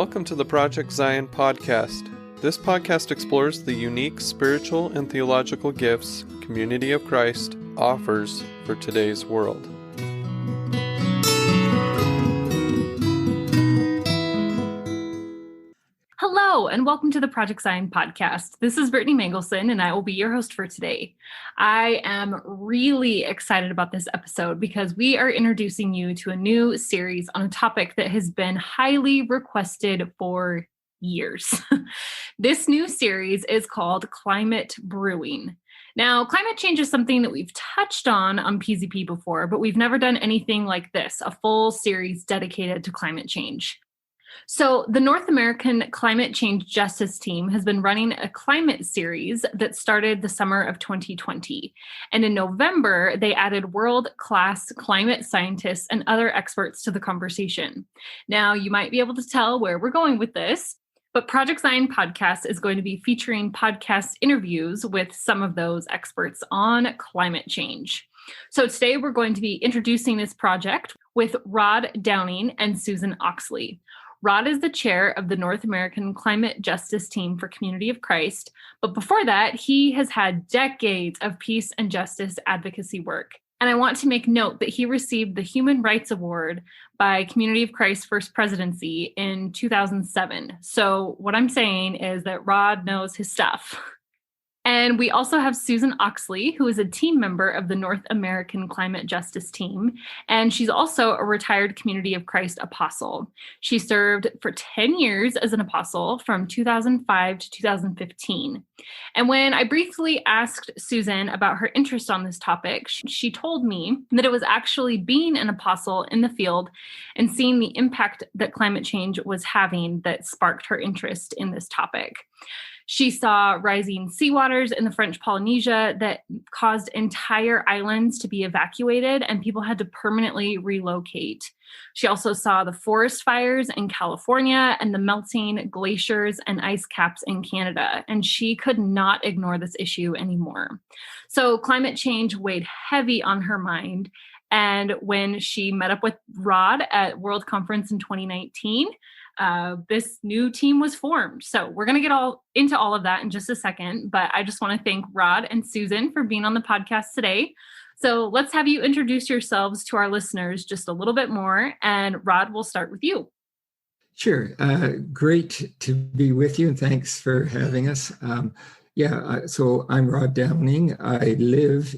Welcome to the Project Zion podcast. This podcast explores the unique spiritual and theological gifts Community of Christ offers for today's world. Hello, and welcome to the Project Zion podcast. This is Brittany Mangelson, and I will be your host for today. I am really excited about this episode because we are introducing you to a new series on a topic that has been highly requested for years. This new series is called Climate Brewing. Now, climate change is something that we've touched on PZP before, but we've never done anything like this, a full series dedicated to climate change. So the North American Climate Change Justice Team has been running a climate series that started the summer of 2020. And in November, they added world-class climate scientists and other experts to the conversation. Now, you might be able to tell where we're going with this, but Project Zion podcast is going to be featuring podcast interviews with some of those experts on climate change. So today we're going to be introducing this project with Rod Downing and Susan Oxley. Rod is the chair of the North American Climate Justice Team for Community of Christ, but before that, he has had decades of peace and justice advocacy work. And I want to make note that he received the Human Rights Award by Community of Christ First Presidency in 2007. So what I'm saying is that Rod knows his stuff. And we also have Susan Oxley, who is a team member of the North American Climate Justice Team, and she's also a retired Community of Christ apostle. She served for 10 years as an apostle from 2005 to 2015. And when I briefly asked Susan about her interest on this topic, she told me that it was actually being an apostle in the field and seeing the impact that climate change was having that sparked her interest in this topic. She saw rising seawaters in the French Polynesia that caused entire islands to be evacuated and people had to permanently relocate. She also saw the forest fires in California and the melting glaciers and ice caps in Canada, and she could not ignore this issue anymore. So climate change weighed heavy on her mind. And when she met up with Rod at World Conference in 2019, this new team was formed. So we're going to get into all of that in just a second, but I just want to thank Rod and Susan for being on the podcast today. So let's have you introduce yourselves to our listeners just a little bit more. And Rod, we'll start with you. Sure. Great to be with you, and thanks for having us. So I'm Rod Downing. I live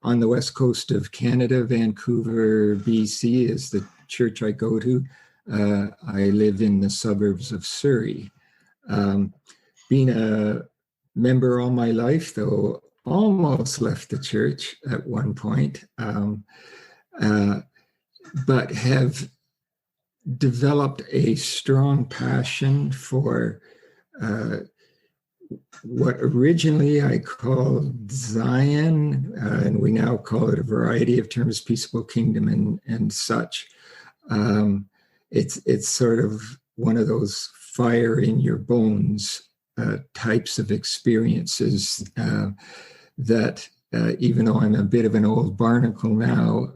on the west coast of Canada. Vancouver, BC is the church I go to. I live in the suburbs of Surrey. Being a member all my life, though, almost left the church at one point, but have developed a strong passion for what originally I called Zion, and we now call it a variety of terms, peaceable kingdom and such. It's sort of one of those fire in your bones types of experiences that even though I'm a bit of an old barnacle now,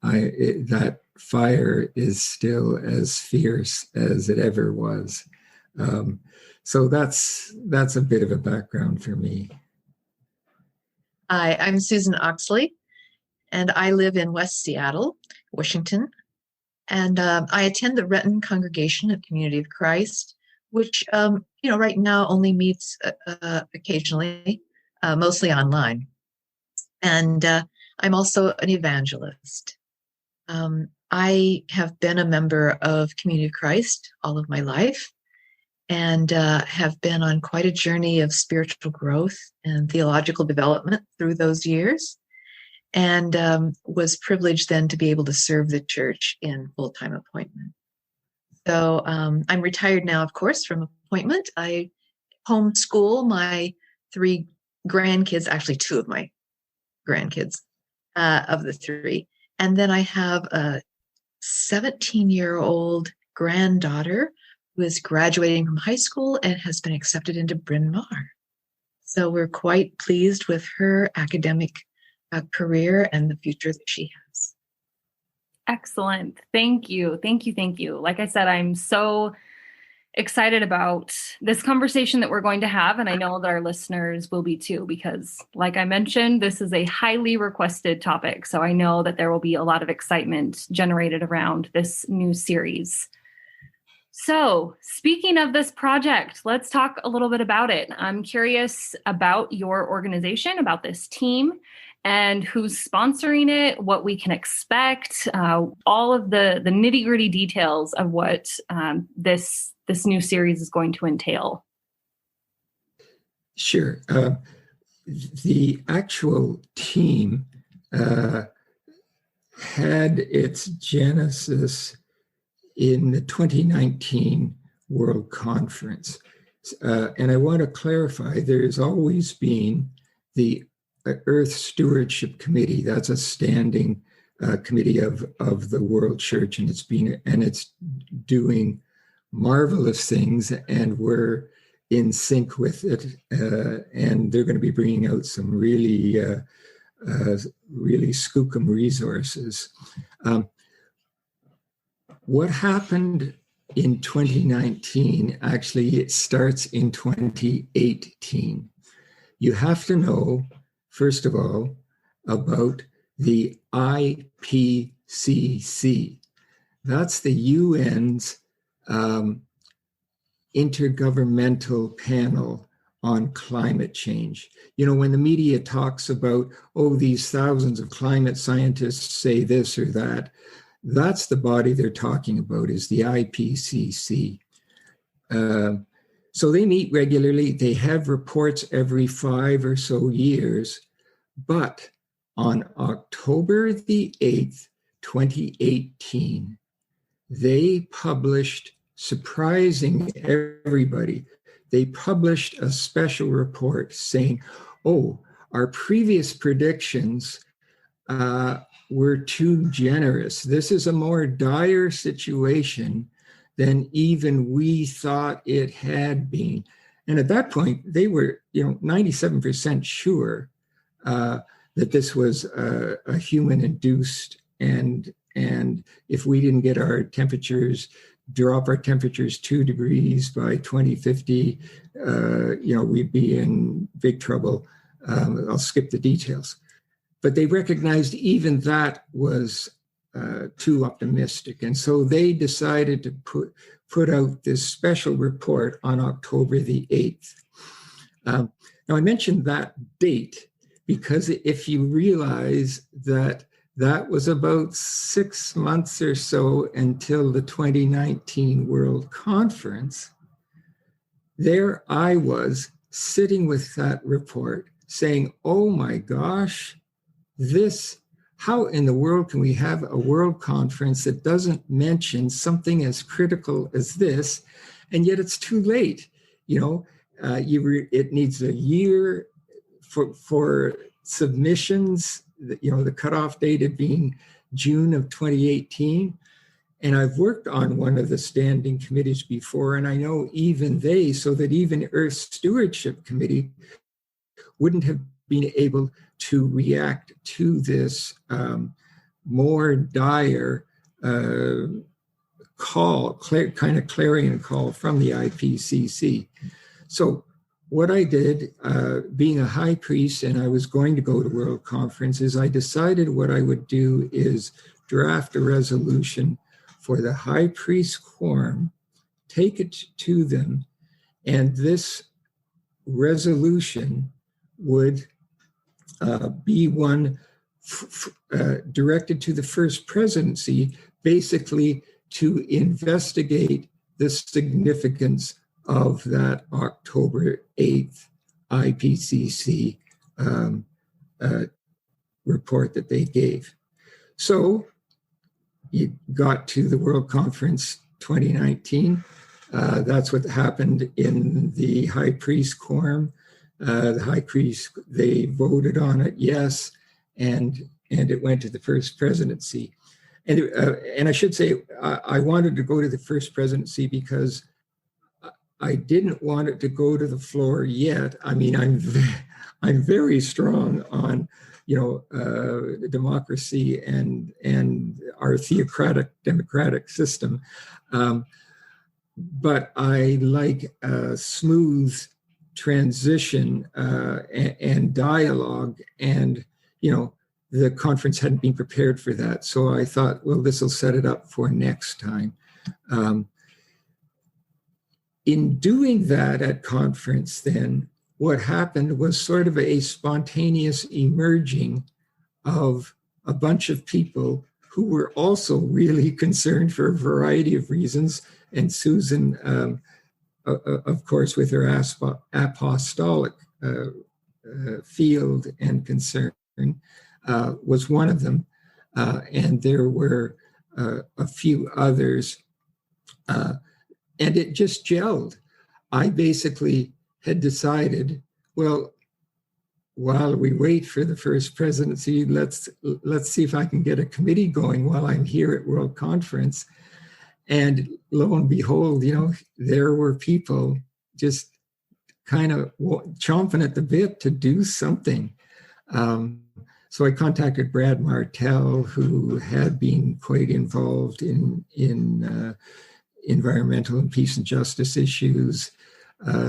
that fire is still as fierce as it ever was. So that's a bit of a background for me. Hi, I'm Susan Oxley, and I live in West Seattle, Washington. And I attend the Renton Congregation of Community of Christ, which, right now only meets occasionally, mostly online. And I'm also an evangelist. I have been a member of Community of Christ all of my life and have been on quite a journey of spiritual growth and theological development through those years. And was privileged then to be able to serve the church in full-time appointment. So I'm retired now, of course, from appointment. I homeschool my 3 grandkids, actually 2 of my grandkids of the 3. And then I have a 17-year-old granddaughter who is graduating from high school and has been accepted into Bryn Mawr. So we're quite pleased with her academic career and the future that she has. Excellent. Thank you. Thank you. Thank you. Like I said, I'm so excited about this conversation that we're going to have. And I know that our listeners will be too, because like I mentioned, this is a highly requested topic. So I know that there will be a lot of excitement generated around this new series. So speaking of this project, let's talk a little bit about it. I'm curious about your organization, about this team, and who's sponsoring it, what we can expect, all of the nitty-gritty details of what this new series is going to entail. Sure. The actual team had its genesis in the 2019 World Conference. And I want to clarify, there's always been the Earth Stewardship Committee. That's a standing committee of the World Church, and it's doing marvelous things, and we're in sync with it. And they're going to be bringing out some really skookum resources. What happened in 2019, actually, it starts in 2018. You have to know, first of all, about the IPCC. That's the UN's intergovernmental panel on climate change. You know, when the media talks about, these thousands of climate scientists say this or that, that's the body they're talking about, is the IPCC. So they meet regularly. They have reports every 5 or so years. But on October the 8th, 2018, they published, surprising everybody, they published a special report saying, our previous predictions were too generous. This is a more dire situation than even we thought it had been. And at that point, they were, 97% sure that this was a human-induced, and if we didn't get drop our temperatures 2 degrees by 2050, we'd be in big trouble. I'll skip the details. But they recognized even that was too optimistic. And so they decided to put out this special report on October the 8th. Now, I mentioned that date because if you realize that was about 6 months or so until the 2019 World Conference, there I was sitting with that report saying, oh my gosh, how in the world can we have a world conference that doesn't mention something as critical as this? And yet it's too late. It needs a year for submissions, the cutoff date had been June of 2018. And I've worked on one of the standing committees before, and I know even Earth Stewardship Committee wouldn't have been able to react to this more dire clarion call from the IPCC. So what I did, being a high priest, and I was going to go to World Conference, is I decided what I would do is draft a resolution for the high priest quorum, take it to them, and this resolution would be one directed to the First Presidency, basically to investigate the significance of that October 8th IPCC report that they gave. So you got to the World Conference 2019. That's what happened in the High Priest Quorum. The High Priest, they voted on it, yes, and it went to the First Presidency. And I should say, I wanted to go to the First Presidency because I didn't want it to go to the floor yet. I mean, I'm very strong on, democracy and our theocratic democratic system. But I like a smooth transition and dialogue, and the conference hadn't been prepared for that. So I thought, well, this will set it up for next time. In doing that at conference, then, what happened was sort of a spontaneous emerging of a bunch of people who were also really concerned for a variety of reasons. And Susan, of course, with her apostolic field and concern, was one of them. And there were a few others. And it just gelled. I basically had decided, well, while we wait for the first presidency, let's see if I can get a committee going while I'm here at World Conference. And lo and behold, there were people just kind of chomping at the bit to do something. So I contacted Brad Martell, who had been quite involved in environmental and peace and justice issues,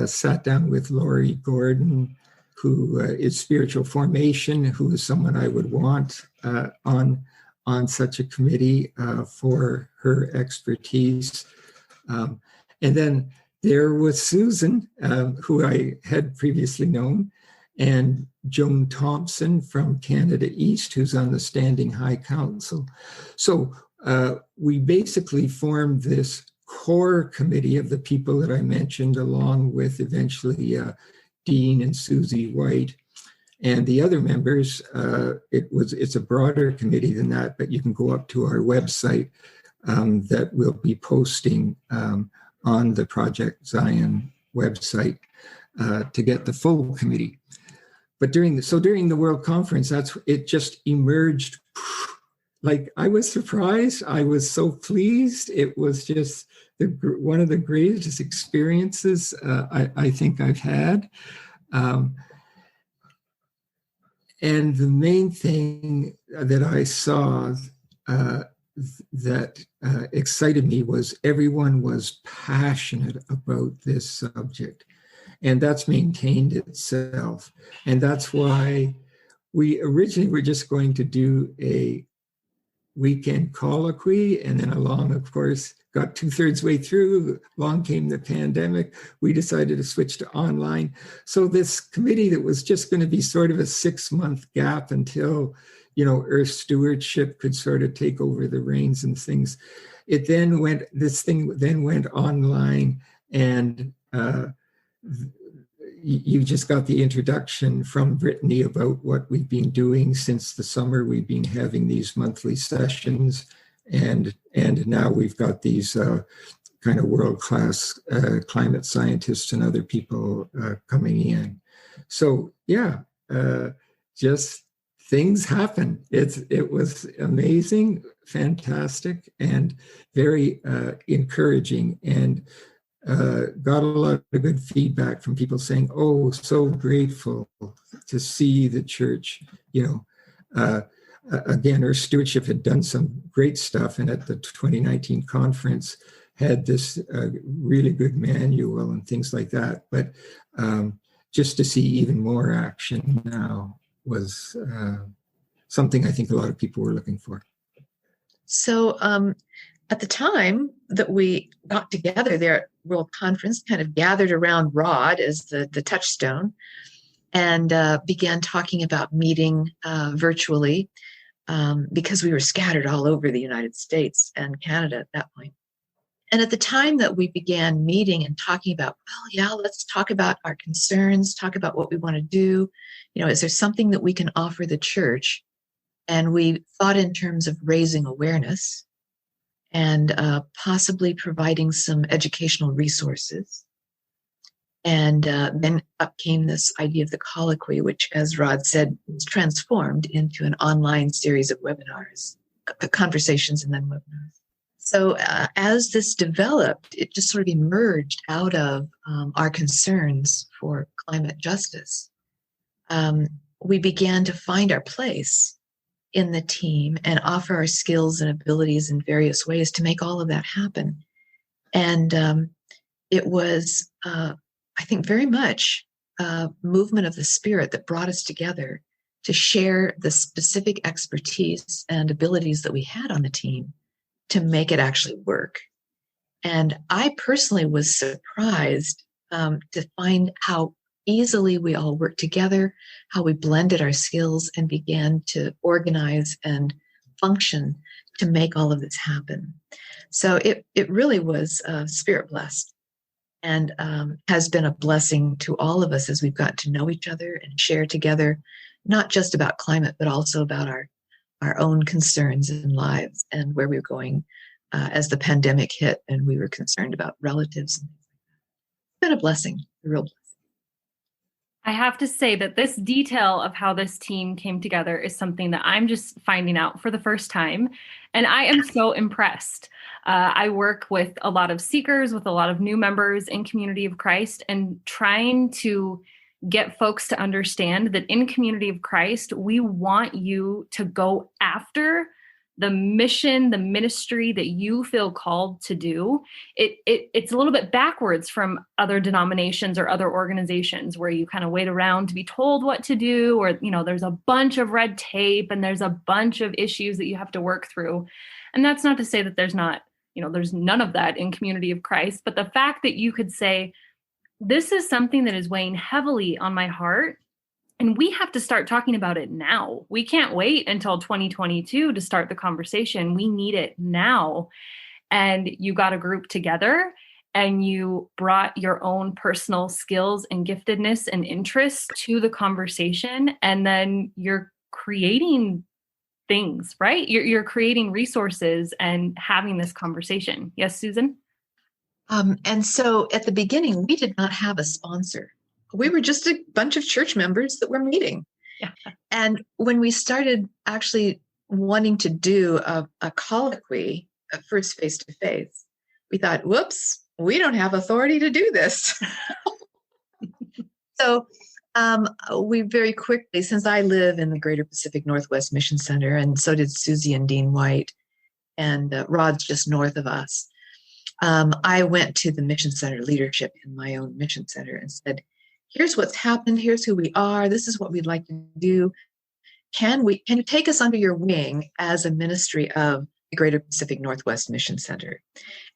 sat down with Laurie Gordon, who is spiritual formation, who is someone I would want on such a committee for her expertise. And then there was Susan, who I had previously known, and Joan Thompson from Canada East, who's on the Standing High Council. So we basically formed this core committee of the people that I mentioned, along with eventually Dean and Susie White. And the other members, it's a broader committee than that, but you can go up to our website that we'll be posting on the Project Zion website to get the full committee. But during the World Conference, it just emerged. Like, I was surprised. I was so pleased. It was just one of the greatest experiences I think I've had. And the main thing that I saw that excited me was everyone was passionate about this subject. And that's maintained itself. And that's why we originally were just going to do a weekend colloquy, and then along, of course, got 2/3 way through, along came the pandemic. We decided to switch to online. So this committee that was just going to be sort of a 6-month gap until, Earth stewardship could sort of take over the reins and things. This thing then went online, and you just got the introduction from Brittany about what we've been doing since the summer. We've been having these monthly sessions, and now we've got these kind of world-class climate scientists and other people coming in. So just things happen. It was amazing, fantastic, and very encouraging, and got a lot of good feedback from people saying, oh, so grateful to see the church, again, Earth Stewardship had done some great stuff, and at the 2019 conference had this really good manual and things like that. But just to see even more action now was something I think a lot of people were looking for. So at the time that we got together there at World Conference, kind of gathered around Rod as the touchstone, and began talking about meeting virtually because we were scattered all over the United States and Canada at that point. And at the time that we began meeting and talking about, let's talk about our concerns, talk about what we want to do. Is there something that we can offer the church? And we thought in terms of raising awareness and possibly providing some educational resources. And then up came this idea of the colloquy, which, as Rod said, was transformed into an online series of webinars, conversations and then webinars. So as this developed, it just sort of emerged out of our concerns for climate justice. we began to find our place in the team and offer our skills and abilities in various ways to make all of that happen. And it was, I think, very much a movement of the Spirit that brought us together to share the specific expertise and abilities that we had on the team to make it actually work. And I personally was surprised to find how easily we all worked together, how we blended our skills and began to organize and function to make all of this happen. So it really was Spirit blessed, and has been a blessing to all of us as we've got to know each other and share together, not just about climate, but also about our own concerns and lives and where we were going as the pandemic hit and we were concerned about relatives. It's been a blessing, a real blessing. I have to say that this detail of how this team came together is something that I'm just finding out for the first time. And I am so impressed. I work with a lot of seekers, with a lot of new members in Community of Christ, and trying to get folks to understand that in Community of Christ, we want you to go after the mission, the ministry that you feel called to do. It's a little bit backwards from other denominations or other organizations where you kind of wait around to be told what to do, or, there's a bunch of red tape and there's a bunch of issues that you have to work through. And that's not to say that there's not, there's none of that in Community of Christ, but the fact that you could say, this is something that is weighing heavily on my heart, and we have to start talking about it now. We can't wait until 2022 to start the conversation. We need it now. And you got a group together and you brought your own personal skills and giftedness and interests to the conversation. And then you're creating things, right? You're creating resources and having this conversation. Yes, Susan? And so at the beginning, we did not have a sponsor. We were just a bunch of church members that were meeting. Yeah. And when we started actually wanting to do a colloquy, first face-to-face, we thought, whoops, we don't have authority to do this. So we very quickly, since I live in the Greater Pacific Northwest Mission Center, and so did Susie and Dean White, and Rod's just north of us, I went to the Mission Center leadership in my own Mission Center and said, here's what's happened. Here's who we are. This is what we'd like to do. Can you take us under your wing as a ministry of the Greater Pacific Northwest Mission Center?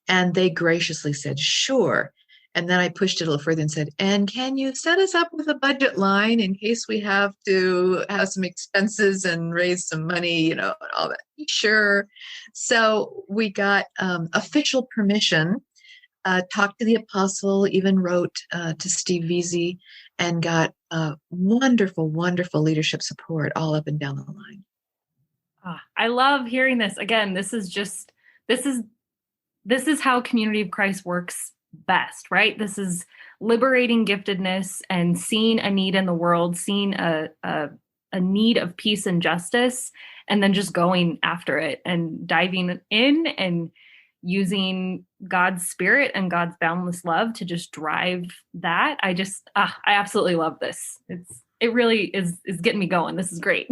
And they graciously said, sure. And then I pushed it a little further and said, and can you set us up with a budget line in case we have to have some expenses and raise some money, and all that? Sure. So we got official permission. Talked to the apostle, even wrote to Steve Veazey, and got wonderful, wonderful leadership support all up and down the line. I love hearing this. Again, this is how Community of Christ works best, right? This is liberating giftedness and seeing a need in the world, seeing a need of peace and justice, and then just going after it and diving in and using God's Spirit and God's boundless love to just drive that. I absolutely love this. It really is getting me going. This is great.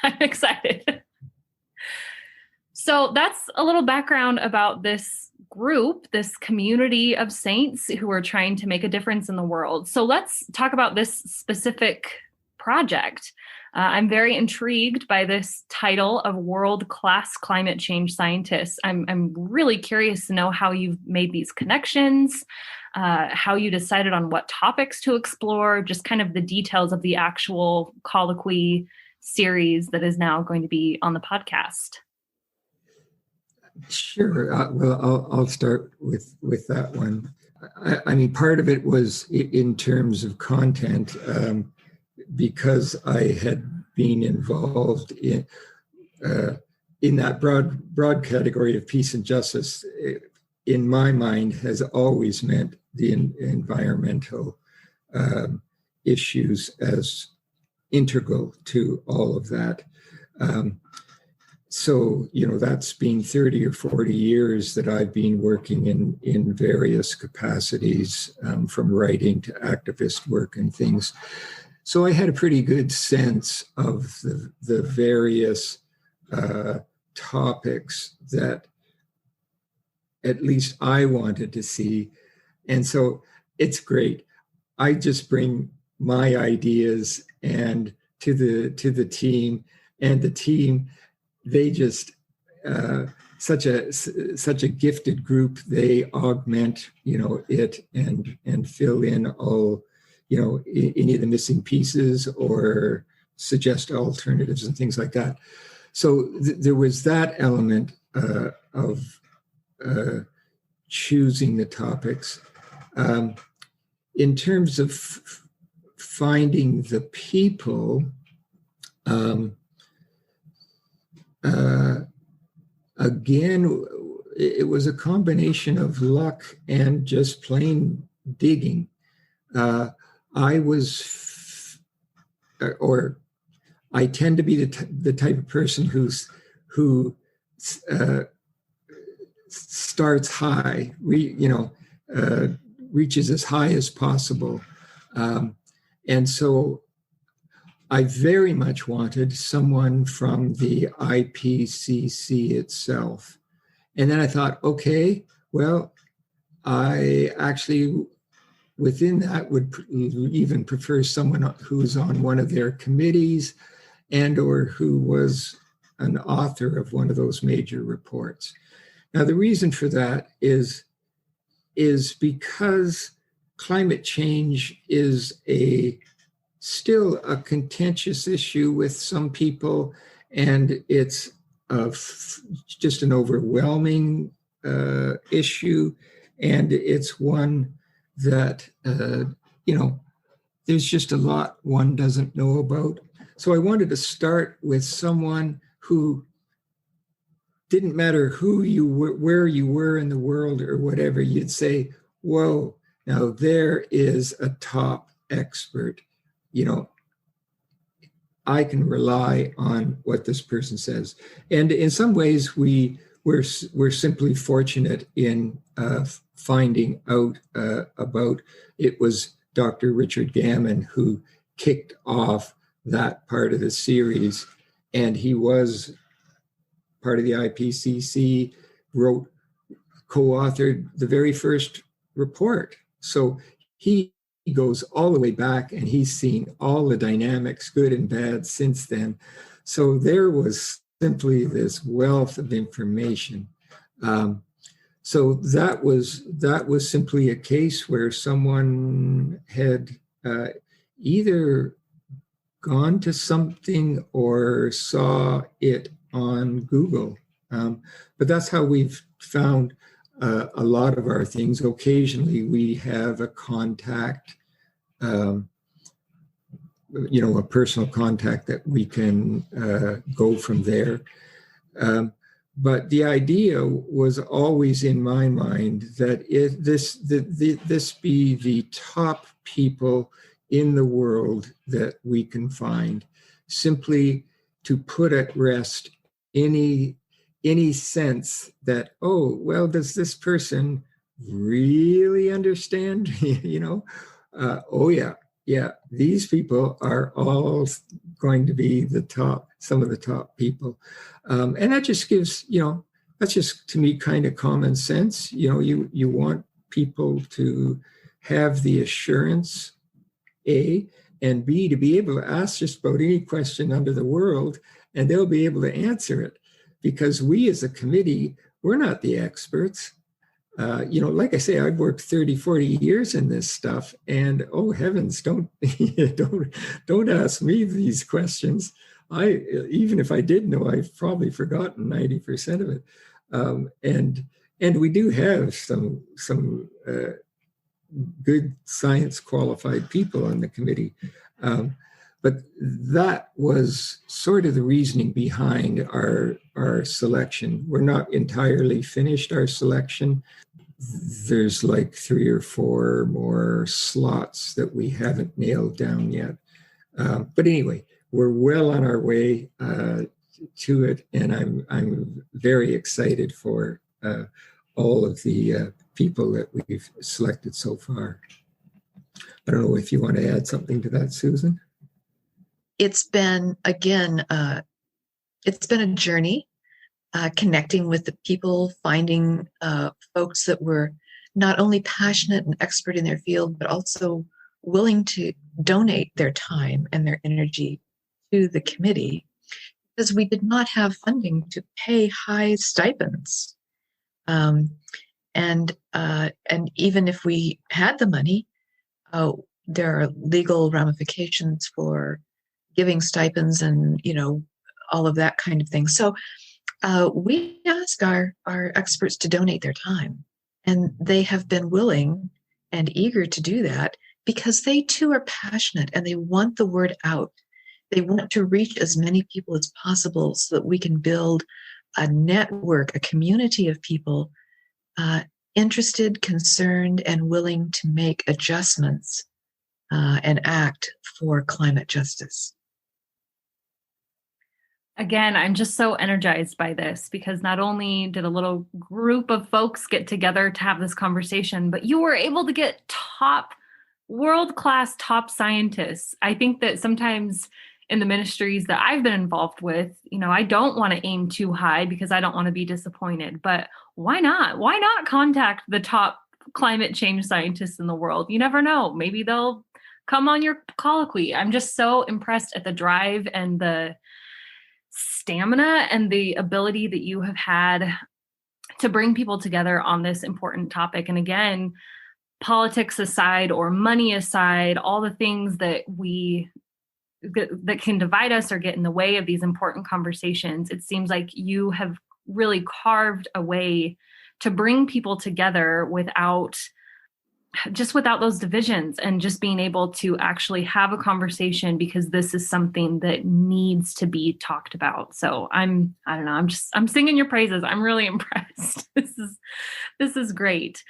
I'm excited. So that's a little background about this group, this community of saints who are trying to make a difference in the world. So let's talk about this specific project. I'm very intrigued by this title of world-class climate change scientists. I'm really curious to know how you've made these connections, how you decided on what topics to explore, just kind of the details of the actual colloquy series that is now going to be on the podcast. Sure. Well, I'll start with that one. I mean, part of it was in terms of content, because I had been involved in that broad category of peace and justice. In my mind, has always meant the environmental issues as integral to all of that. So, that's been 30 or 40 years that I've been working in various capacities, from writing to activist work and things. So I had a pretty good sense of the various topics that at least I wanted to see. And so it's great. I just bring my ideas and to the team, and the team, they just such a gifted group. They augment, it and fill in all, any of the missing pieces or suggest alternatives and things like that. So there was that element of choosing the topics. In terms of finding the people, again, it was a combination of luck and just plain digging. I tend to be the type of person who starts high, reaches as high as possible. And so I very much wanted someone from the IPCC itself. And then I thought, okay, well, I actually, within that, would even prefer someone who's on one of their committees and or who was an author of one of those major reports. Now, the reason for that is because climate change is still a contentious issue with some people, and it's just an overwhelming issue, and it's one that there's just a lot one doesn't know about. So I wanted to start with someone who didn't matter who you were, where you were in the world or whatever, you'd say, whoa, now there is a top expert. I can rely on what this person says. And in some ways, we're simply fortunate in finding out about. It was Dr. Richard Gammon who kicked off that part of the series, and he was part of the IPCC, co-authored the very first report. So he goes all the way back, and he's seen all the dynamics, good and bad, since then. So there was simply this wealth of information. So that was simply a case where someone had either gone to something or saw it on Google. But that's how we've found a lot of our things. Occasionally we have a contact, a personal contact that we can go from there. But the idea was always in my mind that this be the top people in the world that we can find, simply to put at rest any sense that, oh, well, does this person really understand? Oh yeah, these people are all going to be some of the top people. And that just gives, that's just, to me, kind of common sense. You want people to have the assurance, A, and B, to be able to ask just about any question under the world, and they'll be able to answer it. Because we as a committee, we're not the experts. Like I say, I've worked 30, 40 years in this stuff, and oh heavens, don't ask me these questions. Even if I did know, I've probably forgotten 90% of it. And we do have some good science qualified people on the committee. But that was sort of the reasoning behind our selection. We're not entirely finished our selection. There's like 3 or 4 more slots that we haven't nailed down yet. But anyway, we're well on our way to it, and I'm very excited for all of the people that we've selected so far. I don't know if you want to add something to that, Susan. it's been, again, it's been a journey, connecting with the people, finding folks that were not only passionate and expert in their field, but also willing to donate their time and their energy to the committee, because we did not have funding to pay high stipends. And even if we had the money, there are legal ramifications for giving stipends and, all of that kind of thing. So we ask our experts to donate their time, and they have been willing and eager to do that because they too are passionate and they want the word out. They want to reach as many people as possible so that we can build a network, a community of people interested, concerned, and willing to make adjustments and act for climate justice. Again, I'm just so energized by this, because not only did a little group of folks get together to have this conversation, but you were able to get world-class top scientists. I think that sometimes in the ministries that I've been involved with, I don't want to aim too high because I don't want to be disappointed, but why not? Why not contact the top climate change scientists in the world? You never know. Maybe they'll come on your colloquy. I'm just so impressed at the drive and the stamina and the ability that you have had to bring people together on this important topic. And again, politics aside or money aside, all the things that that can divide us or get in the way of these important conversations, it seems like you have really carved a way to bring people together without those divisions, and just being able to actually have a conversation, because this is something that needs to be talked about. So I'm singing your praises. I'm really impressed. This is great.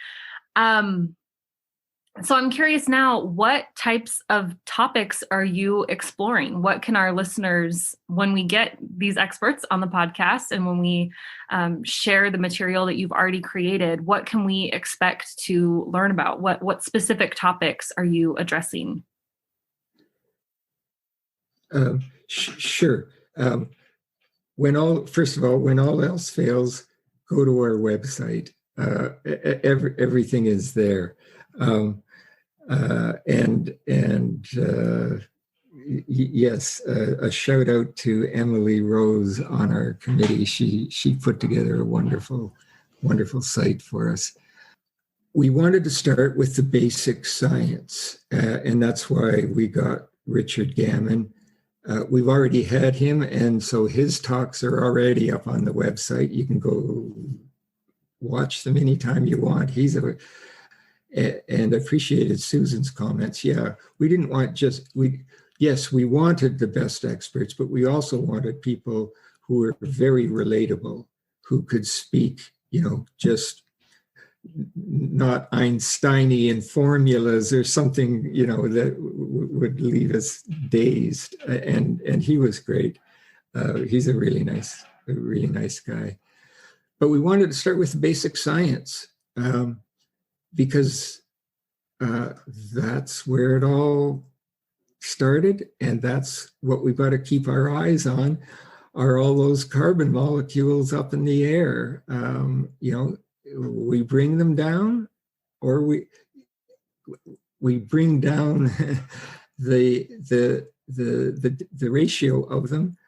So I'm curious now, what types of topics are you exploring? What can our listeners, when we get these experts on the podcast and when we share the material that you've already created, what can we expect to learn about? What specific topics are you addressing? Sure. When all else fails, go to our website. Everything is there. Yes, a shout out to Emily Rose on our committee. She put together a wonderful site for us. We wanted to start with the basic science, and that's why we got Richard Gammon. We've already had him, and so his talks are already up on the website. You can go watch them anytime you want. And appreciated Susan's comments. Yeah, we didn't want we wanted the best experts, but we also wanted people who were very relatable, who could speak, just not Einsteinian formulas or something, that would leave us dazed. And he was great. He's a really nice guy. But we wanted to start with the basic science. Because that's where it all started, and that's what we've got to keep our eyes on, are all those carbon molecules up in the air. We bring them down, or we bring down the ratio of them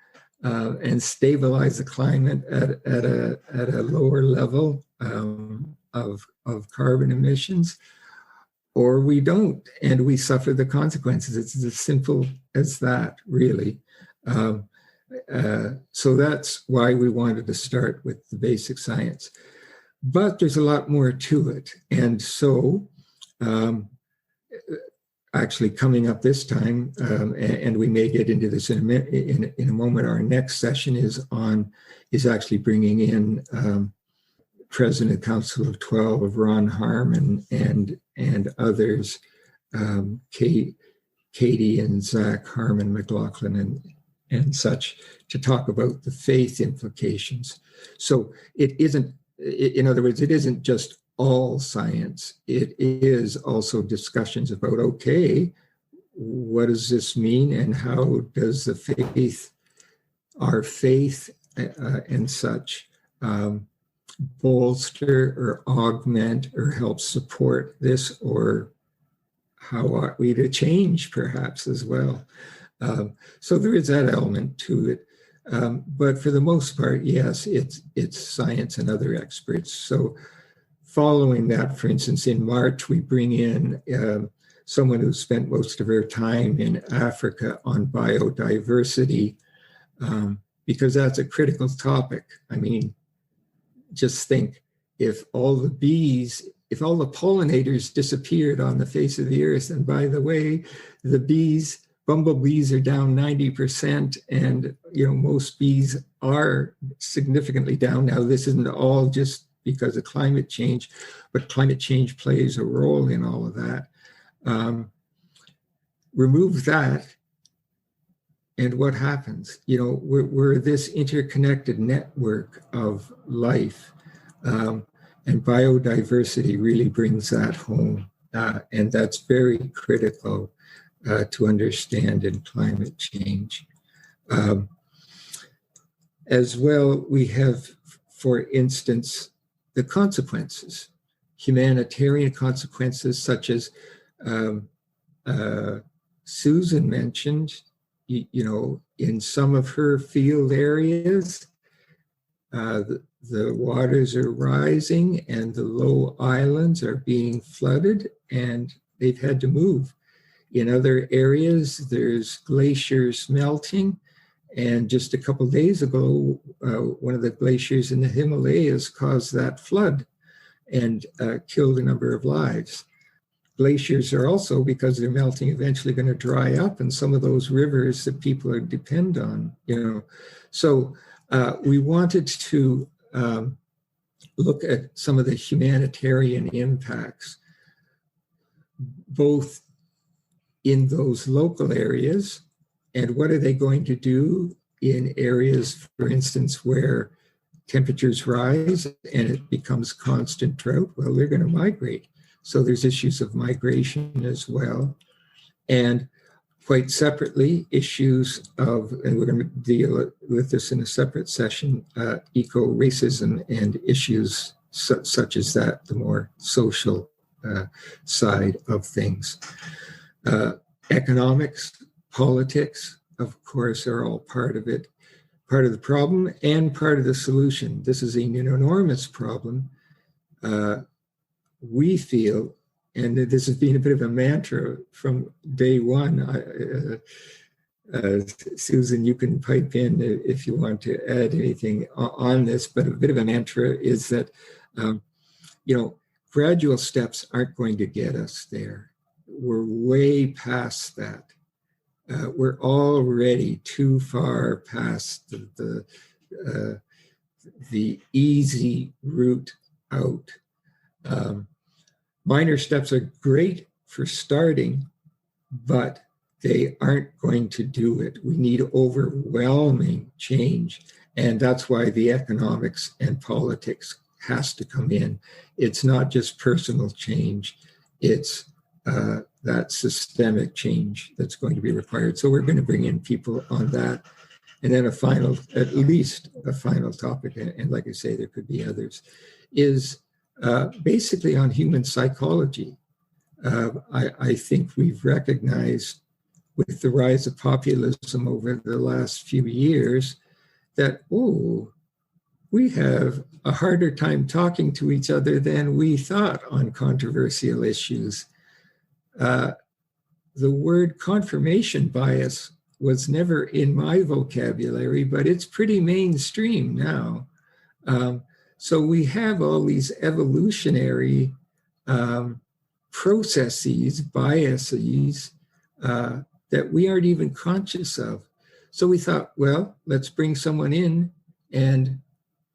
and stabilize the climate at a lower level of carbon emissions, or we don't, and we suffer the consequences. It's as simple as that, really. So that's why we wanted to start with the basic science. But there's a lot more to it. And so actually coming up this time, and we may get into this in a moment, our next session is actually bringing in President Council of 12, Ron Harmon, and others, Katie and Zach Harmon, McLaughlin, and such, to talk about the faith implications. So it isn't, in other words, it isn't just all science. It is also discussions about, okay, what does this mean, and how does our faith and such bolster or augment or help support this, or how ought we to change perhaps as well? So there is that element to it. But for the most part, yes, it's science and other experts. So following that, for instance, in March, we bring in someone who spent most of her time in Africa on biodiversity, because that's a critical topic. I mean, just think, if all the pollinators disappeared on the face of the earth, and by the way, bumblebees are down 90%, and most bees are significantly down. Now, this isn't all just because of climate change, but climate change plays a role in all of that. Remove that, and what happens? We're this interconnected network of life, and biodiversity really brings that home, and that's very critical to understand in climate change. As well, we have, for instance, the consequences, humanitarian consequences, such as Susan mentioned, in some of her field areas, the waters are rising and the low islands are being flooded, and they've had to move. In other areas, there's glaciers melting. And just a couple of days ago, one of the glaciers in the Himalayas caused that flood and killed a number of lives. Glaciers are also, because they're melting, eventually going to dry up, and some of those rivers that people depend on, So we wanted to look at some of the humanitarian impacts, both in those local areas, and what are they going to do in areas, for instance, where temperatures rise and it becomes constant drought? Well, they're going to migrate. So there's issues of migration as well. And quite separately, issues of, and we're going to deal with this in a separate session, eco-racism and issues such as that, the more social side of things. Economics, politics, of course, are all part of it, part of the problem and part of the solution. This is an enormous problem. We feel, and this has been a bit of a mantra from day one. Susan, you can pipe in if you want to add anything on this, but a bit of a mantra is that, gradual steps aren't going to get us there. We're way past that. We're already too far past the easy route out. Minor steps are great for starting, but they aren't going to do it. We need overwhelming change. And that's why the economics and politics has to come in. It's not just personal change. It's that systemic change that's going to be required. So we're going to bring in people on that. And then at least a final topic, and like I say, there could be others, is basically on human psychology. I think we've recognized with the rise of populism over the last few years that, we have a harder time talking to each other than we thought on controversial issues. The word confirmation bias was never in my vocabulary, but it's pretty mainstream now. So we have all these evolutionary processes, biases, that we aren't even conscious of. So we thought, well, let's bring someone in and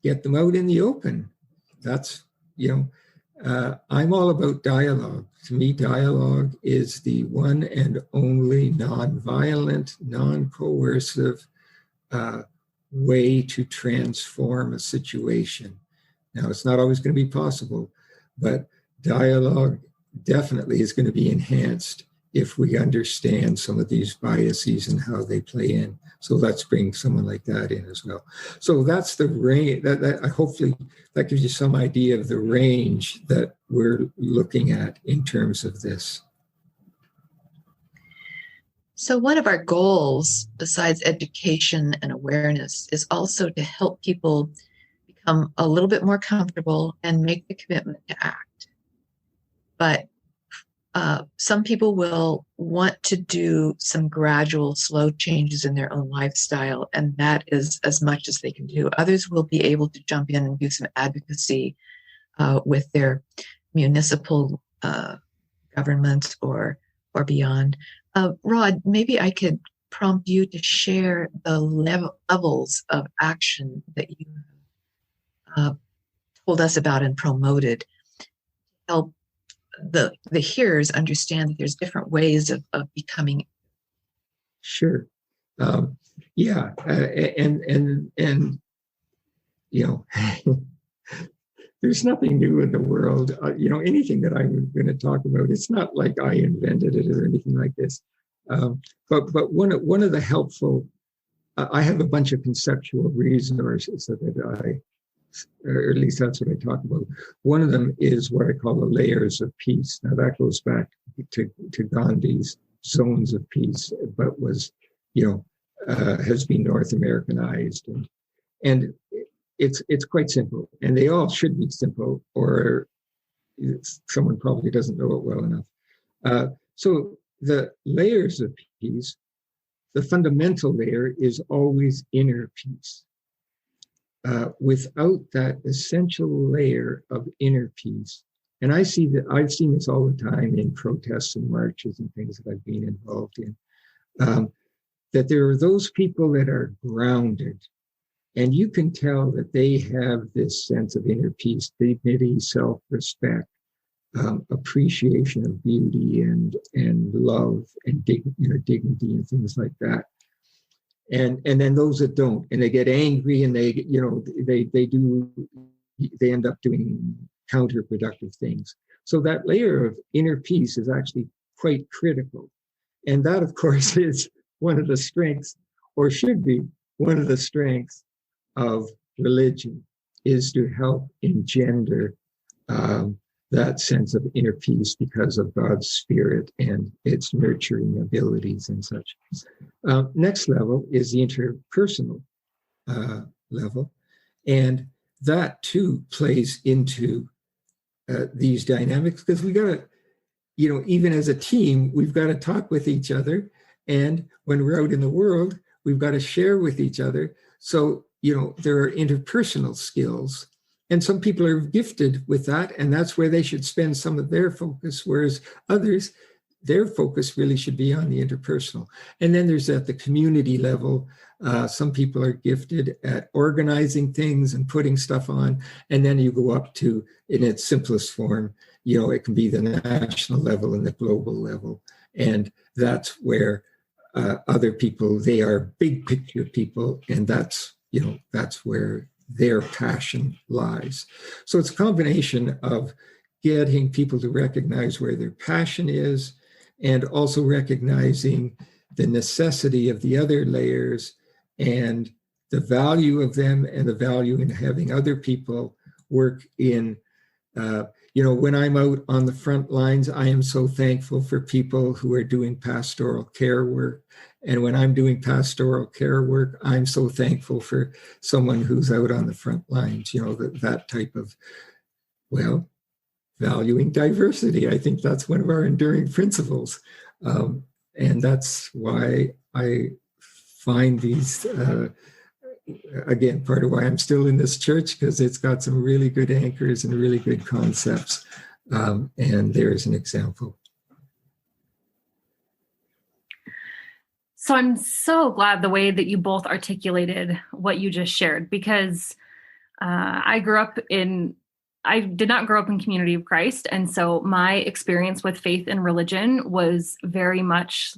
get them out in the open. That's, I'm all about dialogue. To me, dialogue is the one and only non-violent, non-coercive way to transform a situation. Now, it's not always going to be possible, but dialogue definitely is going to be enhanced if we understand some of these biases and how they play in. So let's bring someone like that in as well. So that's the range. That hopefully that gives you some idea of the range that we're looking at in terms of this. So one of our goals, besides education and awareness, is also to help people become a little bit more comfortable and make the commitment to act. But some people will want to do some gradual, slow changes in their own lifestyle, and that is as much as they can do. Others will be able to jump in and do some advocacy with their municipal governments or beyond. Rod, maybe I could prompt you to share the levels of action that you told us about and promoted to help the hearers understand that there's different ways of becoming. Sure. Yeah. And you know, there's nothing new in the world. Anything that I'm going to talk about, it's not like I invented it or anything like this. But one of the helpful, I have a bunch of conceptual resources that or at least that's what I talk about. One of them is what I call the layers of peace. Now that goes back to Gandhi's zones of peace, but was, has been North Americanized, and it's quite simple, and they all should be simple, or someone probably doesn't know it well enough. So the layers of peace, the fundamental layer is always inner peace. Without that essential layer of inner peace, and I've seen this all the time in protests and marches and things that I've been involved in, that there are those people that are grounded, and you can tell that they have this sense of inner peace, dignity, self-respect, appreciation of beauty and love and dignity and things like that. And then those that don't, and they get angry, and they end up doing counterproductive things. So that layer of inner peace is actually quite critical. And that, of course, is one of the strengths, or should be one of the strengths of religion, is to help engender that sense of inner peace because of God's Spirit and its nurturing abilities and such. Next level is the interpersonal level. And that too plays into these dynamics, because we got to, even as a team, we've got to talk with each other. And when we're out in the world, we've got to share with each other. So, there are interpersonal skills. And some people are gifted with that, and that's where they should spend some of their focus, whereas others, their focus really should be on the interpersonal. And then there's at the community level, some people are gifted at organizing things and putting stuff on. And then you go up to, in its simplest form, it can be the national level and the global level. And that's where other people, they are big picture people, and that's where their passion lies. So it's a combination of getting people to recognize where their passion is, and also recognizing the necessity of the other layers and the value of them, and the value in having other people work in, when I'm out on the front lines, I am so thankful for people who are doing pastoral care work. And when I'm doing pastoral care work, I'm so thankful for someone who's out on the front lines, that type of, valuing diversity. I think that's one of our enduring principles. And that's why I find these, again, part of why I'm still in this church, because it's got some really good anchors and really good concepts. And there's an example. So I'm so glad the way that you both articulated what you just shared, because I did not grow up in Community of Christ. And so my experience with faith and religion was very much,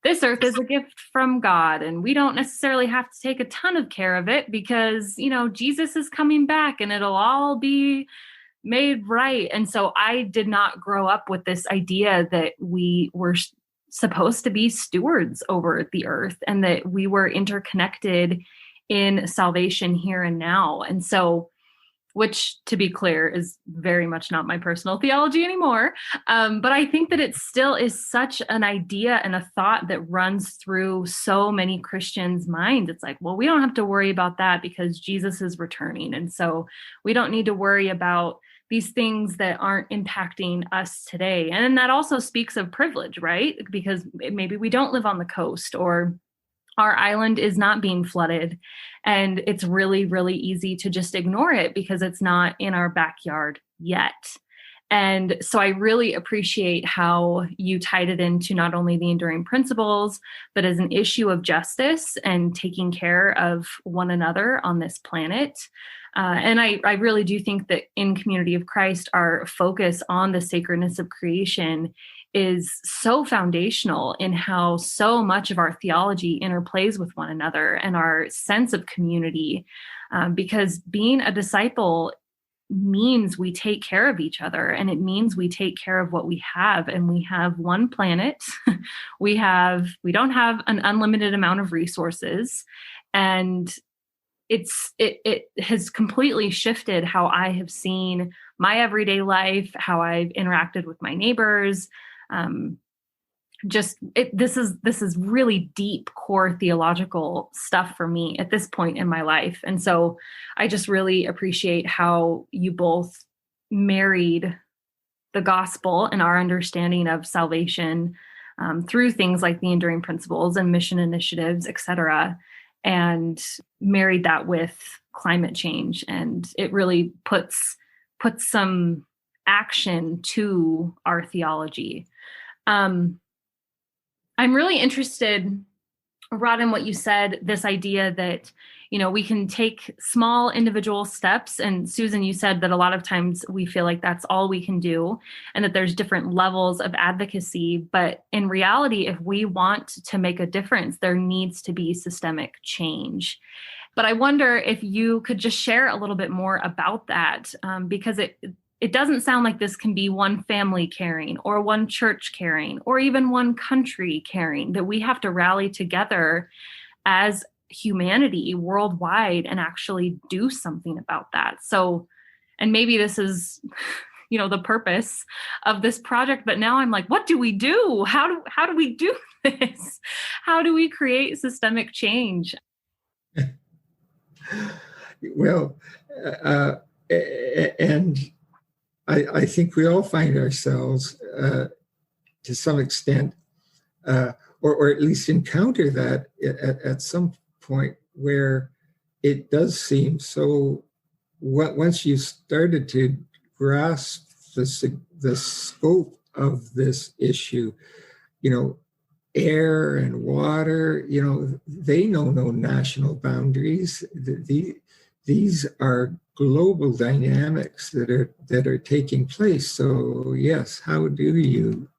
this earth is a gift from God, and we don't necessarily have to take a ton of care of it because, Jesus is coming back and it'll all be, made right. And so I did not grow up with this idea that we were supposed to be stewards over the earth and that we were interconnected in salvation here and now. And so, which, to be clear, is very much not my personal theology anymore. But I think that it still is such an idea and a thought that runs through so many Christians' minds. It's like, well, we don't have to worry about that because Jesus is returning. And so we don't need to worry about these things that aren't impacting us today. And that also speaks of privilege, right? Because maybe we don't live on the coast, or our island is not being flooded, and it's really, really easy to just ignore it because it's not in our backyard yet. And so I really appreciate how you tied it into not only the enduring principles, but as an issue of justice and taking care of one another on this planet. And I really do think that in Community of Christ, our focus on the sacredness of creation is so foundational in how so much of our theology interplays with one another and our sense of community, because being a disciple means we take care of each other, and it means we take care of what we have. And we have one planet. we don't have an unlimited amount of resources, and it has completely shifted how I have seen my everyday life, how I've interacted with my neighbors. This is really deep core theological stuff for me at this point in my life. And so I just really appreciate how you both married the gospel and our understanding of salvation through things like the enduring principles and mission initiatives, et cetera, and married that with climate change. And it really puts some action to our theology. I'm really interested, Rod, in what you said, this idea that, we can take small individual steps. And Susan, you said that a lot of times we feel like that's all we can do and that there's different levels of advocacy. But in reality, if we want to make a difference, there needs to be systemic change. But I wonder if you could just share a little bit more about that, because it doesn't sound like this can be one family caring or one church caring or even one country caring, that we have to rally together as humanity worldwide and actually do something about that. So, and maybe this is, the purpose of this project, but now I'm like, what do we do? How do we do this? How do we create systemic change? Well, and I think we all find ourselves, to some extent, or at least encounter that at some point where it does seem so. Once you started to grasp the scope of this issue, air and water, they know no national boundaries. These are global dynamics that are taking place. So yes, how do you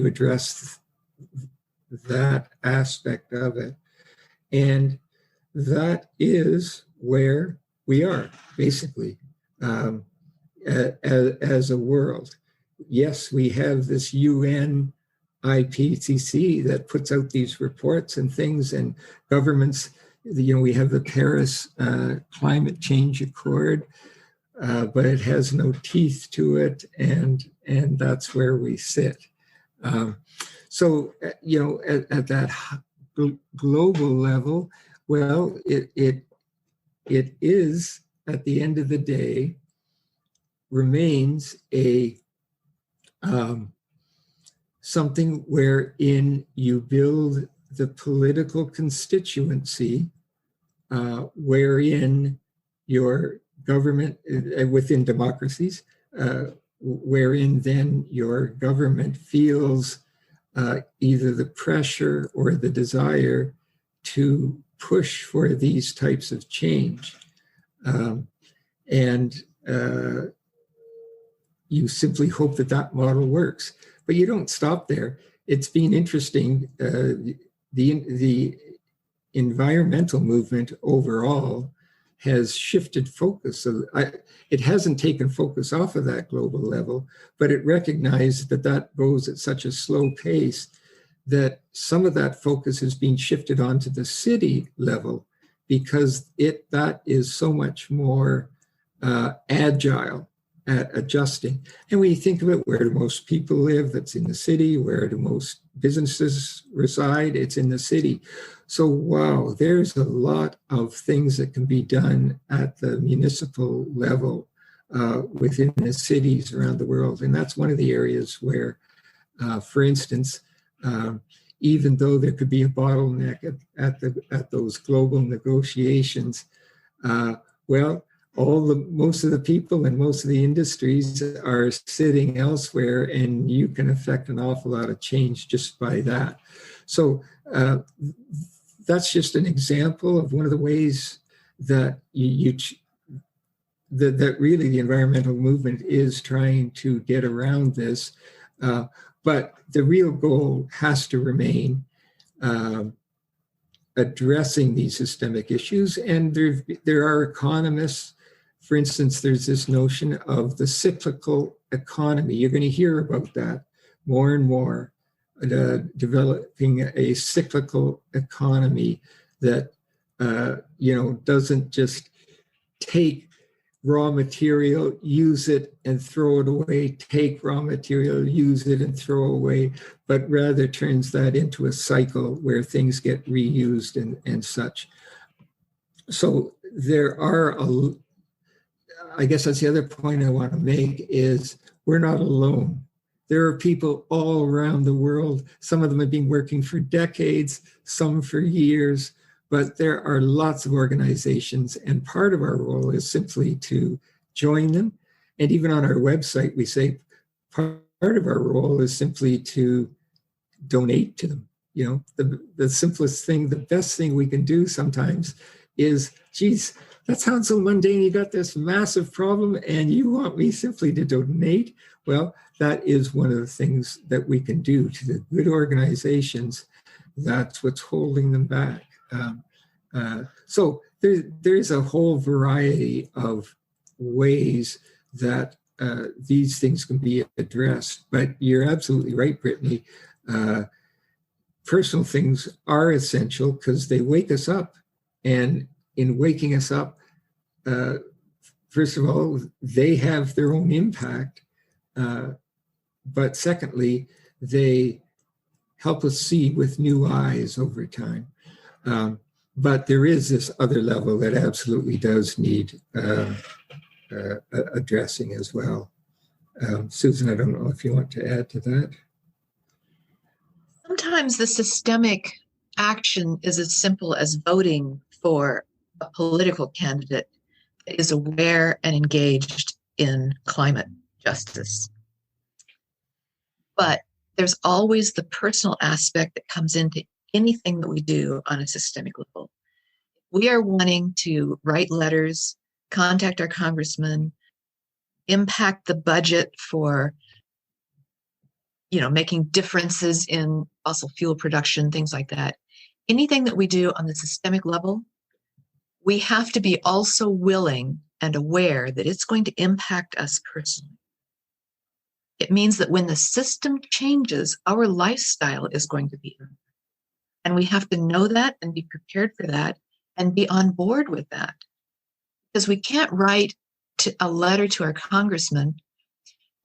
address that aspect of it? And that is where we are, basically, as a world. Yes, we have this UN IPCC that puts out these reports and things, and governments. We have the Paris Climate Change Accord, but it has no teeth to it, and that's where we sit. So, at that global level, well, it is, at the end of the day, remains a something wherein you build the political constituency, wherein your government, within democracies, wherein then your government feels either the pressure or the desire to push for these types of change. And you simply hope that model works. But you don't stop there. It's been interesting. The environmental movement overall has shifted focus. So it hasn't taken focus off of that global level, but it recognized that that goes at such a slow pace that some of that focus is being shifted onto the city level, because that is so much more agile at adjusting. And when you think of it, where do most people live? That's in the city. Where do most businesses reside? It's in the city. So, wow, there's a lot of things that can be done at the municipal level within the cities around the world. And that's one of the areas where, for instance, even though there could be a bottleneck at those global negotiations, most of the people and most of the industries are sitting elsewhere, and you can affect an awful lot of change just by that. So that's just an example of one of the ways that that really the environmental movement is trying to get around this. But the real goal has to remain addressing these systemic issues. And there are economists, for instance, there's this notion of the cyclical economy. You're going to hear about that more and more, developing a cyclical economy that doesn't just take raw material, use it and throw it away, take raw material, use it and throw away, but rather turns that into a cycle where things get reused and such. So there are, I guess that's the other point I want to make, is we're not alone. There are people all around the world. Some of them have been working for decades, some for years, but there are lots of organizations, and part of our role is simply to join them. And even on our website, we say part of our role is simply to donate to them. The simplest thing, the best thing we can do sometimes is, geez, that sounds so mundane. You got this massive problem and you want me simply to donate? Well, that is one of the things that we can do to the good organizations. That's what's holding them back. So there's a whole variety of ways that these things can be addressed. But you're absolutely right, Brittany. Personal things are essential because they wake us up. And in waking us up, first of all, they have their own impact. But secondly, they help us see with new eyes over time. But there is this other level that absolutely does need addressing as well. Susan, I don't know if you want to add to that. Sometimes the systemic action is as simple as voting for a political candidate that is aware and engaged in climate justice. But there's always the personal aspect that comes into anything that we do on a systemic level. We are wanting to write letters, contact our congressman, impact the budget for, making differences in fossil fuel production, things like that. Anything that we do on the systemic level, we have to be also willing and aware that it's going to impact us personally. It means that when the system changes, our lifestyle is going to be impacted. And we have to know that and be prepared for that and be on board with that. Because we can't write a letter to our congressman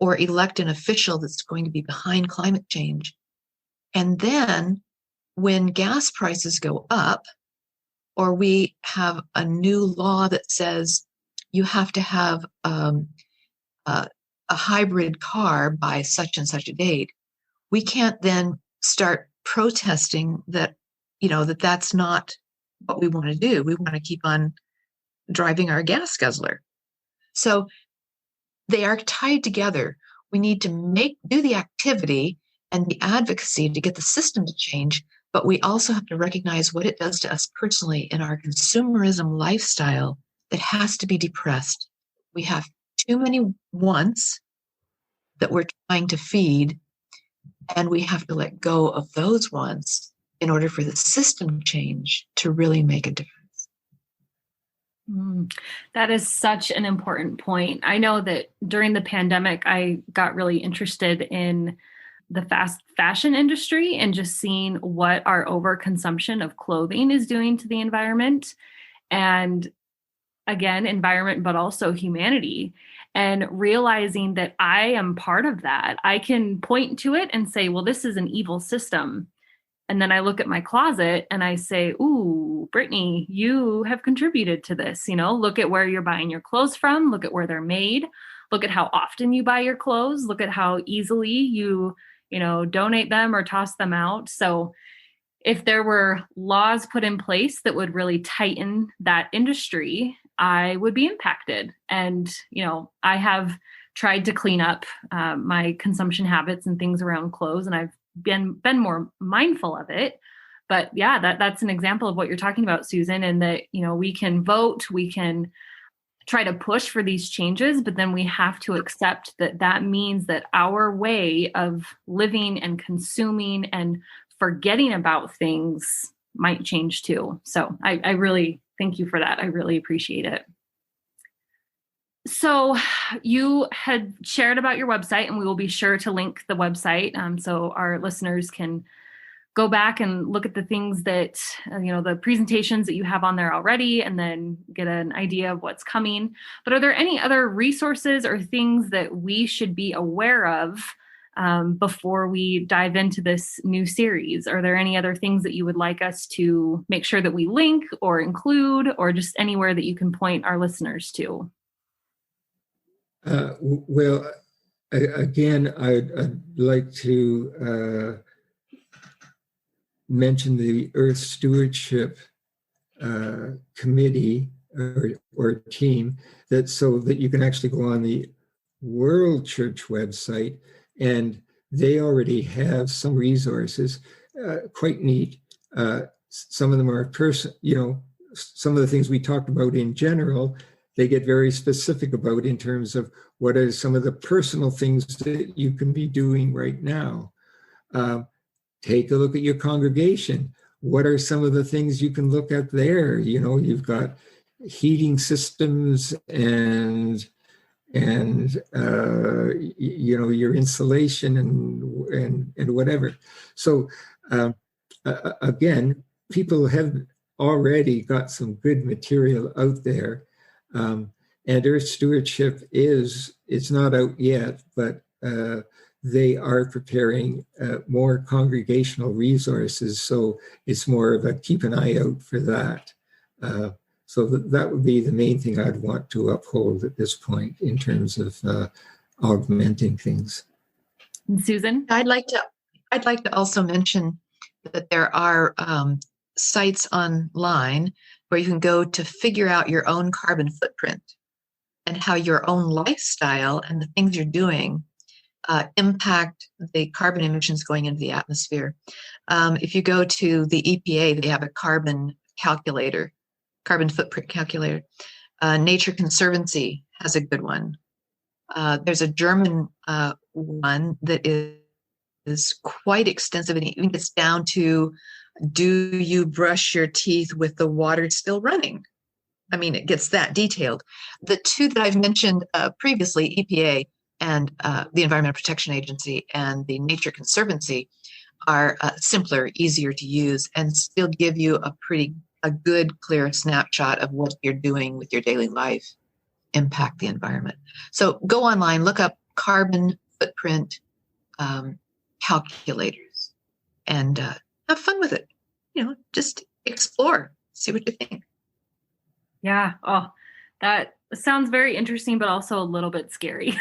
or elect an official that's going to be behind climate change. And then when gas prices go up, or we have a new law that says you have to have a hybrid car by such and such a date, we can't then start protesting that, that's not what we want to do. We want to keep on driving our gas guzzler. So they are tied together. We need to do the activity and the advocacy to get the system to change, but we also have to recognize what it does to us personally in our consumerism lifestyle that has to be depressed. We have too many wants that we're trying to feed, and we have to let go of those wants in order for the system change to really make a difference. That is such an important point. I know that during the pandemic, I got really interested in the fast fashion industry and just seeing what our overconsumption of clothing is doing to the environment. And again, environment, but also humanity. And realizing that I am part of that. I can point to it and say, well, this is an evil system. And then I look at my closet and I say, ooh, Brittany, you have contributed to this. Look at where you're buying your clothes from. Look at where they're made. Look at how often you buy your clothes. Look at how easily you donate them or toss them out. So if there were laws put in place that would really tighten that industry, I would be impacted. And, I have tried to clean up my consumption habits and things around clothes, and I've been more mindful of it. But yeah, that's an example of what you're talking about, Susan, and that, we can vote, we can try to push for these changes, but then we have to accept that means that our way of living and consuming and forgetting about things might change too. So I really thank you for that. I really appreciate it. So you had shared about your website, and we will be sure to link the website so our listeners can go back and look at the things that, the presentations that you have on there already, and then get an idea of what's coming. But are there any other resources or things that we should be aware of before we dive into this new series? Are there any other things that you would like us to make sure that we link or include, or just anywhere that you can point our listeners to? Well, again, I'd like to mention the Earth Stewardship Committee or team, so that you can actually go on the World Church website, and they already have some resources, quite neat. Some of them are some of the things we talked about in general, they get very specific about in terms of what are some of the personal things that you can be doing right now. Take a look at your congregation. What are some of the things you can look at there? You've got heating systems and your insulation and whatever. So again, people have already got some good material out there. And Earth Stewardship it's not out yet, but they are preparing more congregational resources. So it's more of a keep an eye out for that. So that would be the main thing I'd want to uphold at this point in terms of augmenting things. And Susan? I'd like to also mention that there are sites online where you can go to figure out your own carbon footprint and how your own lifestyle and the things you're doing impact the carbon emissions going into the atmosphere. If you go to the EPA, they have a carbon footprint calculator. Nature Conservancy has a good one. There's a German one that is quite extensive, and it even gets down to, do you brush your teeth with the water still running? I mean, it gets that detailed. The two that I've mentioned previously, EPA and the Environmental Protection Agency and the Nature Conservancy, are simpler, easier to use, and still give you a good, clear snapshot of what you're doing with your daily life impact the environment. So go online, look up carbon footprint calculators, and have fun with it. Just explore, see what you think. Yeah. Oh, that sounds very interesting, but also a little bit scary.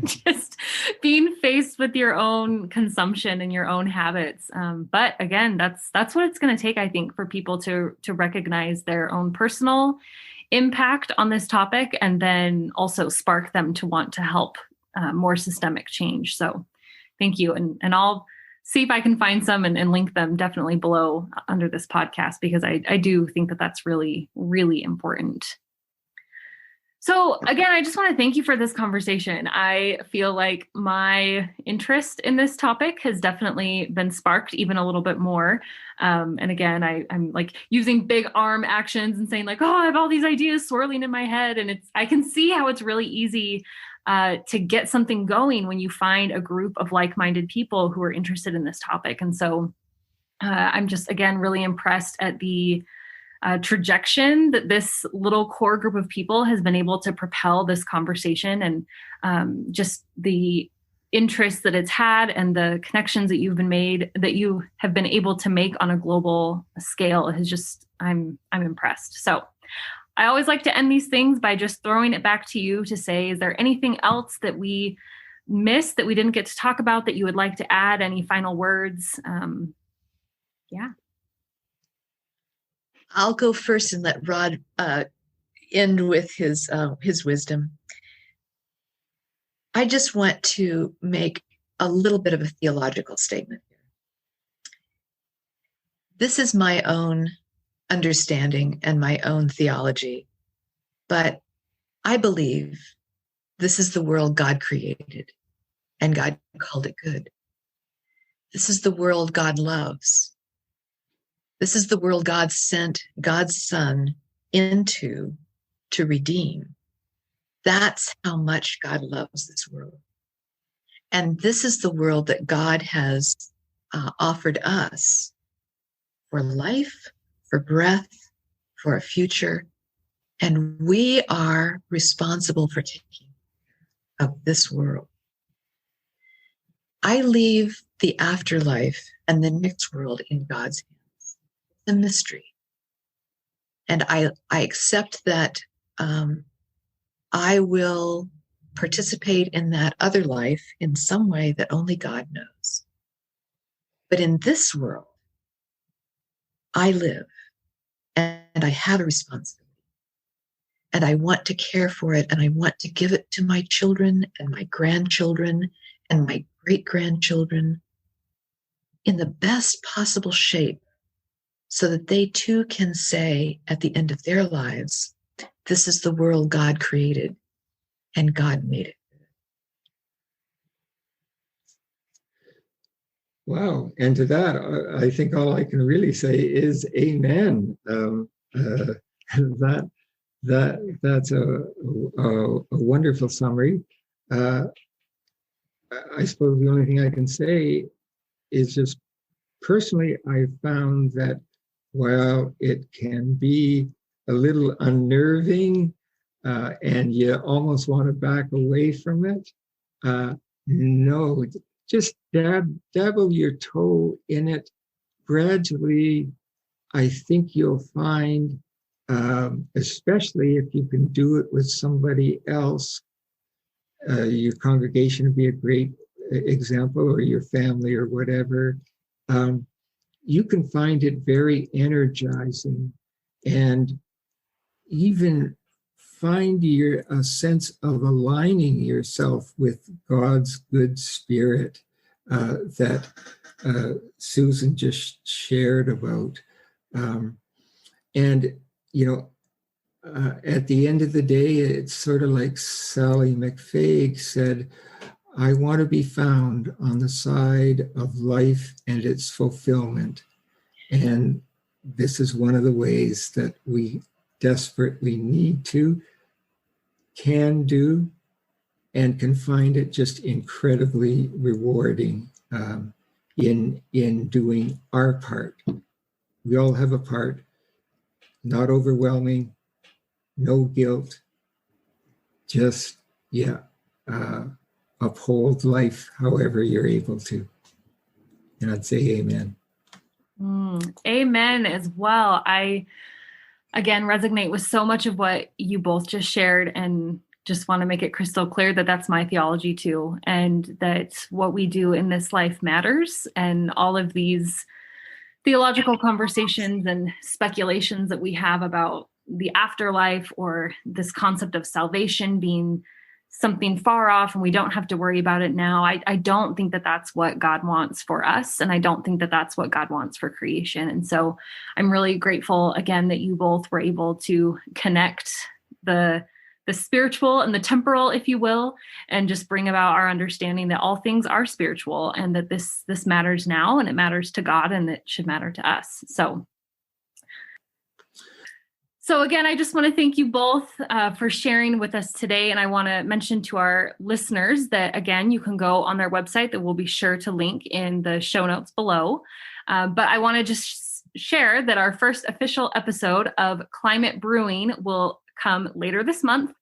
Just being faced with your own consumption and your own habits. But again, that's what it's going to take, I think, for people to recognize their own personal impact on this topic, and then also spark them to want to help more systemic change. So thank you. And I'll see if I can find some and link them definitely below under this podcast, because I do think that that's really, really important. So again, I just want to thank you for this conversation. I feel like my interest in this topic has definitely been sparked even a little bit more. And again, I'm like using big arm actions and saying like, oh, I have all these ideas swirling in my head. And I can see how it's really easy to get something going when you find a group of like-minded people who are interested in this topic. And so I'm just, again, really impressed at the trajectory that this little core group of people has been able to propel this conversation, and just the interest that it's had and the connections that you have been able to make on a global scale is just, I'm impressed. So I always like to end these things by just throwing it back to you to say, is there anything else that we missed that we didn't get to talk about that you would like to add? Any final words? Yeah. I'll go first and let Rod end with his wisdom. I just want to make a little bit of a theological statement here. This is my own understanding and my own theology, but I believe this is the world God created, and God called it good. This is the world God loves. This is the world God sent God's Son into to redeem. That's how much God loves this world. And this is the world that God has offered us for life, for breath, for a future. And we are responsible for taking care of this world. I leave the afterlife and the next world in God's hands. The mystery. And I accept that I will participate in that other life in some way that only God knows. But in this world, I live and I have a responsibility. And I want to care for it, and I want to give it to my children and my grandchildren and my great-grandchildren in the best possible shape, so that they too can say at the end of their lives, this is the world God created and God made it. Wow. And to that, I think all I can really say is amen. That's a wonderful summary. I suppose the only thing I can say is just personally, I found that while it can be a little unnerving and you almost want to back away from it, no, just dabble your toe in it gradually. I think you'll find, especially if you can do it with somebody else, your congregation would be a great example, or your family or whatever. You can find it very energizing, and even find a sense of aligning yourself with God's good spirit that Susan just shared about. And, at the end of the day, it's sort of like Sally McFaig said, I want to be found on the side of life and its fulfillment. And this is one of the ways that we desperately need to, can do, and can find it just incredibly rewarding in doing our part. We all have a part, not overwhelming, no guilt, just, uphold life however you're able to. And I'd say amen. Amen as well. I, again, resonate with so much of what you both just shared, and just want to make it crystal clear that that's my theology too, and that what we do in this life matters. And all of these theological conversations and speculations that we have about the afterlife, or this concept of salvation being something far off and we don't have to worry about it now. I don't think that that's what God wants for us. And I don't think that that's what God wants for creation. And so I'm really grateful again that you both were able to connect the the spiritual and the temporal, if you will, and just bring about our understanding that all things are spiritual and that this matters now and it matters to God and it should matter to us. So again, I just want to thank you both for sharing with us today. And I want to mention to our listeners that, again, you can go on their website that we'll be sure to link in the show notes below. But I want to just share that our first official episode of Climate Brewing will come later this month,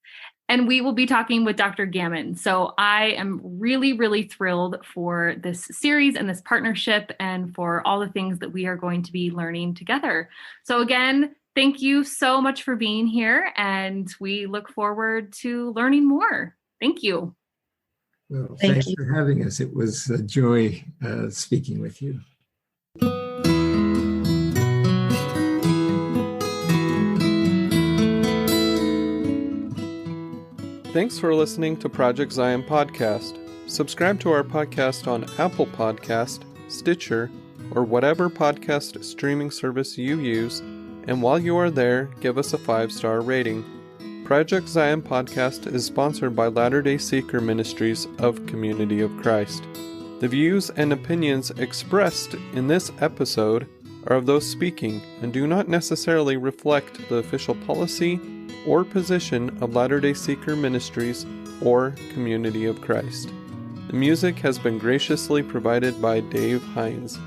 and we will be talking with Dr. Gammon. So I am really, really thrilled for this series and this partnership and for all the things that we are going to be learning together. So again, thank you so much for being here, and we look forward to learning more. Thank you. Well, thanks for having us. It was a joy speaking with you. Thanks for listening to Project Zion Podcast. Subscribe to our podcast on Apple Podcast, Stitcher, or whatever podcast streaming service you use, and while you are there, give us a 5-star rating. Project Zion Podcast is sponsored by Latter-day Seeker Ministries of Community of Christ. The views and opinions expressed in this episode are of those speaking and do not necessarily reflect the official policy or position of Latter-day Seeker Ministries or Community of Christ. The music has been graciously provided by Dave Hines.